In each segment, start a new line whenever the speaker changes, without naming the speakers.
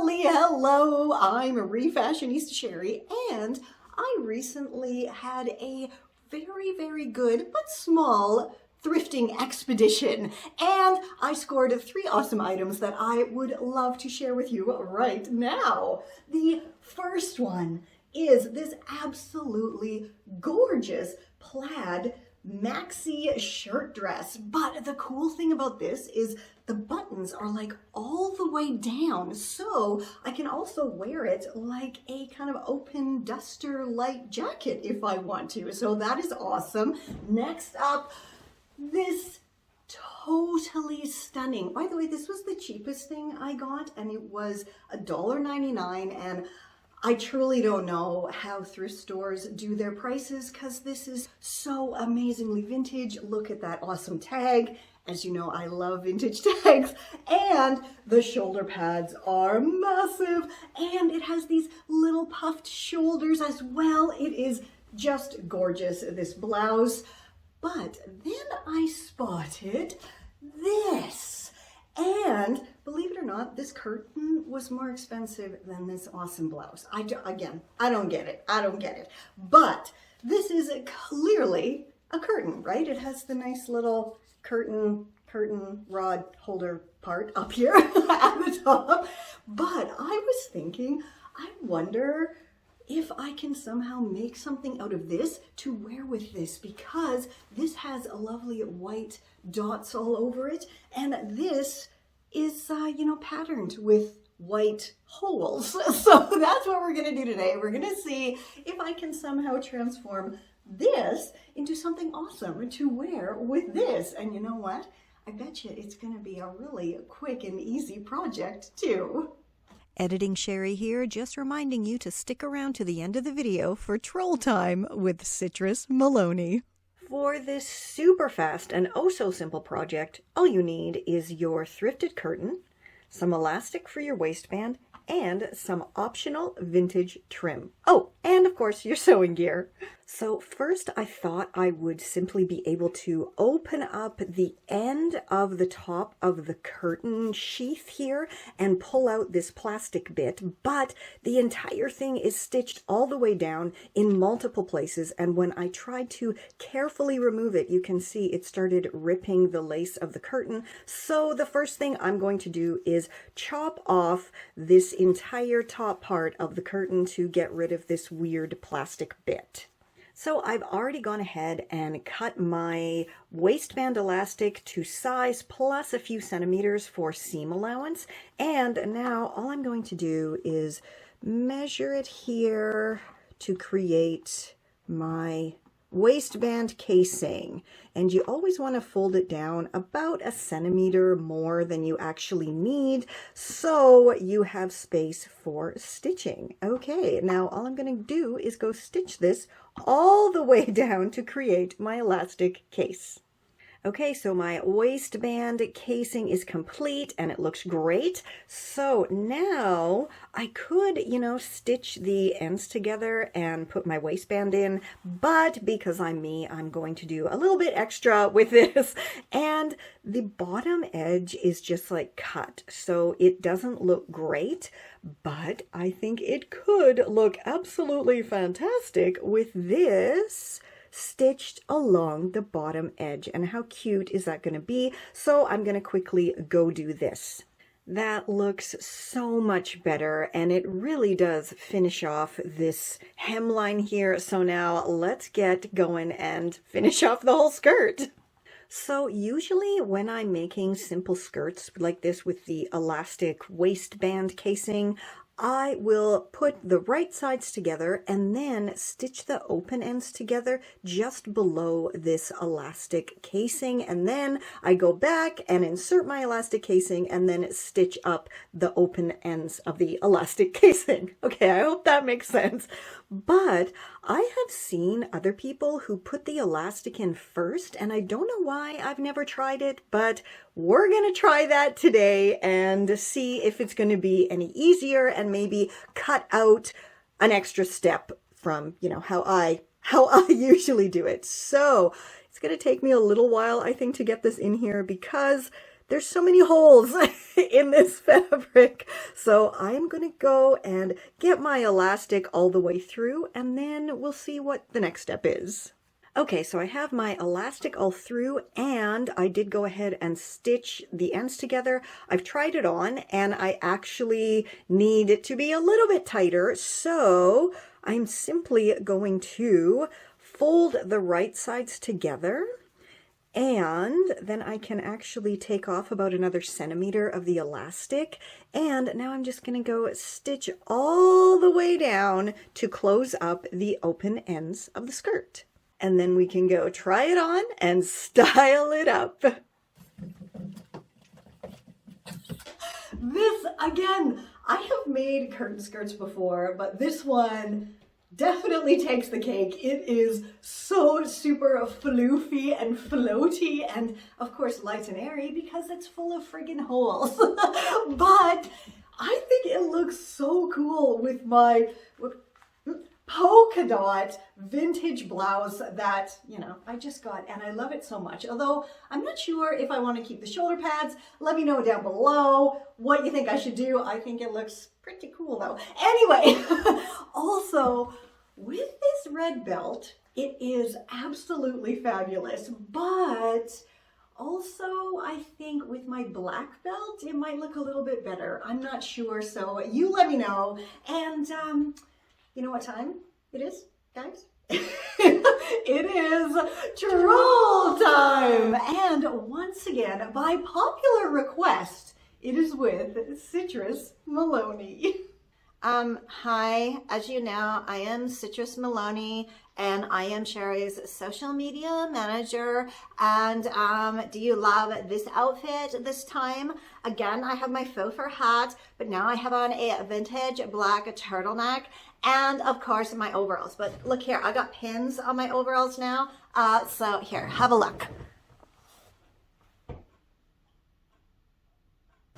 Hello, I'm Refashionista Sheri, and I recently had a very good but small thrifting expedition, and I scored 3 awesome items that I would love to share with you right now. The first one is this absolutely gorgeous plaid maxi shirt dress, but the cool thing about this is the buttons are like all the way down, so I can also wear it like a kind of open duster light jacket if I want to, so that is awesome. Next up, this totally stunning, by the way, this was the cheapest thing I got, and it was $1.99, and I truly don't know how thrift stores do their prices because this is so amazingly vintage. Look at that awesome tag. As you know, I love vintage tags. And the shoulder pads are massive. And it has these little puffed shoulders as well. It is just gorgeous, this blouse. But then I spotted this. And believe it or not, this curtain was more expensive than this awesome blouse. I don't get it. But this is clearly a curtain, right? It has the nice little curtain rod holder part up here at the top. But I was thinking, I wonder if I can somehow make something out of this to wear with this, because this has a lovely white dots all over it, and this is patterned with white holes. So that's what we're gonna do today. We're gonna see if I can somehow transform this into something awesome to wear with this. And you know what? I bet you it's gonna be a really quick and easy project too.
Editing Sheri here, just reminding you to stick around to the end of the video for troll time with Citrus Meloni. For this super fast and oh so simple project, all you need is your thrifted curtain, some elastic for your waistband, and some optional vintage trim. Oh, and of course your sewing gear. So first I thought I would simply be able to open up the end of the top of the curtain sheath here and pull out this plastic bit, but the entire thing is stitched all the way down in multiple places, and when I tried to carefully remove it, you can see it started ripping the lace of the curtain. So the first thing I'm going to do is chop off this entire top part of the curtain to get rid of this weird plastic bit. So I've already gone ahead and cut my waistband elastic to size plus a few centimeters for seam allowance. And now all I'm going to do is measure it here to create my waistband casing. And you always want to fold it down about a centimeter more than you actually need, so you have space for stitching. Okay, now all I'm going to do is go stitch this all the way down to create my elastic case. Okay, so my waistband casing is complete and it looks great. So now I could, stitch the ends together and put my waistband in, but because I'm me, I'm going to do a little bit extra with this. And the bottom edge is just like cut, so it doesn't look great, but I think it could look absolutely fantastic with this stitched along the bottom edge. And how cute is that going to be? So I'm going to quickly go do this. That looks so much better, and it really does finish off this hemline here. So now let's get going and finish off the whole skirt. So usually when I'm making simple skirts like this with the elastic waistband casing, I will put the right sides together and then stitch the open ends together just below this elastic casing. And then I go back and insert my elastic casing and then stitch up the open ends of the elastic casing. Okay, I hope that makes sense. But I have seen other people who put the elastic in first, and I don't know why. I've never tried it, but we're going to try that today and see if it's going to be any easier and maybe cut out an extra step from, how I usually do it. So it's going to take me a little while, I think, to get this in here because There's so many holes in this fabric. So I'm going to go and get my elastic all the way through, and then we'll see what the next step is. Okay, so I have my elastic all through, and I did go ahead and stitch the ends together. I've tried it on, and I actually need it to be a little bit tighter, so I'm simply going to fold the right sides together, and then I can actually take off about another centimeter of the elastic. And now I'm just going to go stitch all the way down to close up the open ends of the skirt. And then we can go try it on and style it up.
This, again, I have made curtain skirts before, but this one definitely takes the cake. It is so super floofy and floaty, and of course light and airy because it's full of friggin' holes. But I think it looks so cool with my polka dot vintage blouse that, you know, I just got, and I love it so much. Although I'm not sure if I want to keep the shoulder pads. Let me know down below what you think I should do. I think it looks pretty cool though. Anyway, also with this red belt, it is absolutely fabulous, but also I think with my black belt, it might look a little bit better. I'm not sure, so you let me know. And you know what time it is, guys? It is troll time! And once again, by popular request, it is with Citrus Meloni. Hi, as you know, I am Citrus Meloni, and I am Sheri's social media manager. And do you love this outfit this time? Again, I have my faux fur hat, but now I have on a vintage black turtleneck, and of course my overalls. But look here, I got pins on my overalls now. So here, have a look.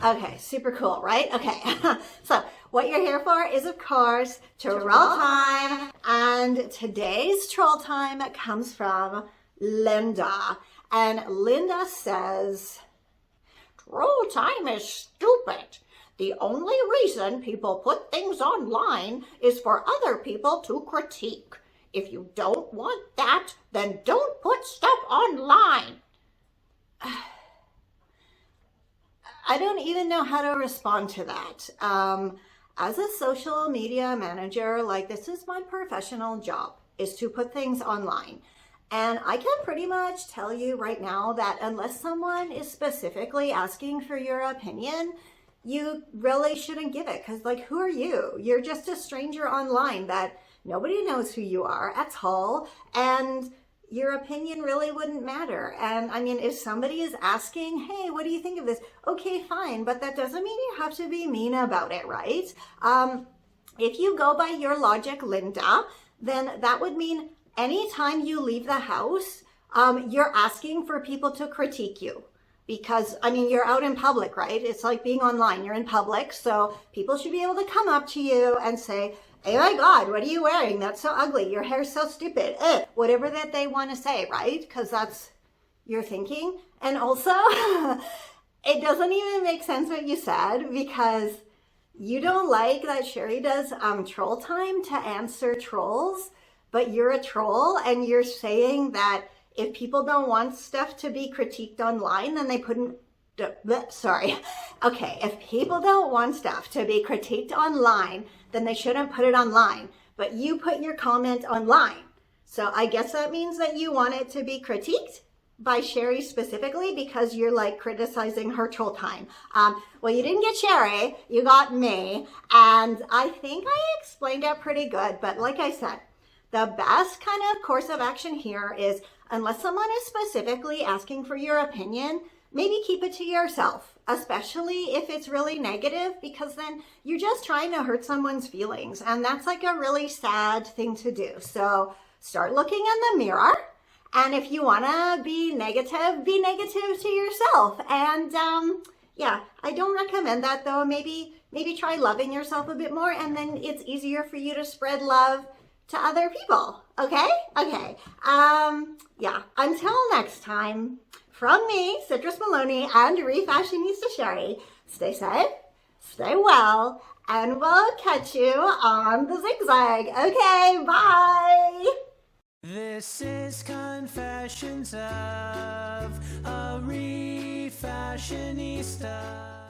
Okay, super cool, right? Okay, so what you're here for is, of course, troll time. And today's troll time comes from Linda. And Linda says, troll time is stupid. The only reason people put things online is for other people to critique. If you don't want that, then don't put stuff online. I don't even know how to respond to that. As a social media manager, like, this is my professional job, is to put things online. And I can pretty much tell you right now that unless someone is specifically asking for your opinion, you really shouldn't give it. Because, like, who are you? You're just a stranger online that nobody knows who you are at all. And your opinion really wouldn't matter. And I mean, if somebody is asking, hey, what do you think of this? Okay, fine, but that doesn't mean you have to be mean about it, right? If you go by your logic, Linda, then that would mean anytime you leave the house, you're asking for people to critique you. Because, I mean, you're out in public, right? It's like being online, you're in public, so people should be able to come up to you and say, oh my God, what are you wearing? That's so ugly. Your hair's so stupid. Whatever that they want to say, right? Because that's your thinking. And also, it doesn't even make sense what you said, because you don't like that Sheri does troll time to answer trolls, but you're a troll and you're saying that if people don't want stuff to be critiqued online, then they couldn't. Sorry. Okay, if people don't want stuff to be critiqued online, then they shouldn't put it online. But you put your comment online. So I guess that means that you want it to be critiqued by Sheri specifically, because you're like criticizing her troll time. Well, you didn't get Sheri, you got me. And I think I explained it pretty good. But like I said, the best kind of course of action here is, unless someone is specifically asking for your opinion, maybe keep it to yourself, especially if it's really negative, because then you're just trying to hurt someone's feelings. And that's like a really sad thing to do. So start looking in the mirror. And if you want to be negative to yourself. And yeah, I don't recommend that though. Maybe try loving yourself a bit more, and then it's easier for you to spread love to other people. Okay? Okay. Yeah, until next time, from me, Citrus Meloni, and Refashionista Sheri, stay safe, stay well, and we'll catch you on the zigzag. Okay, bye!
This is Confessions of a Refashionista.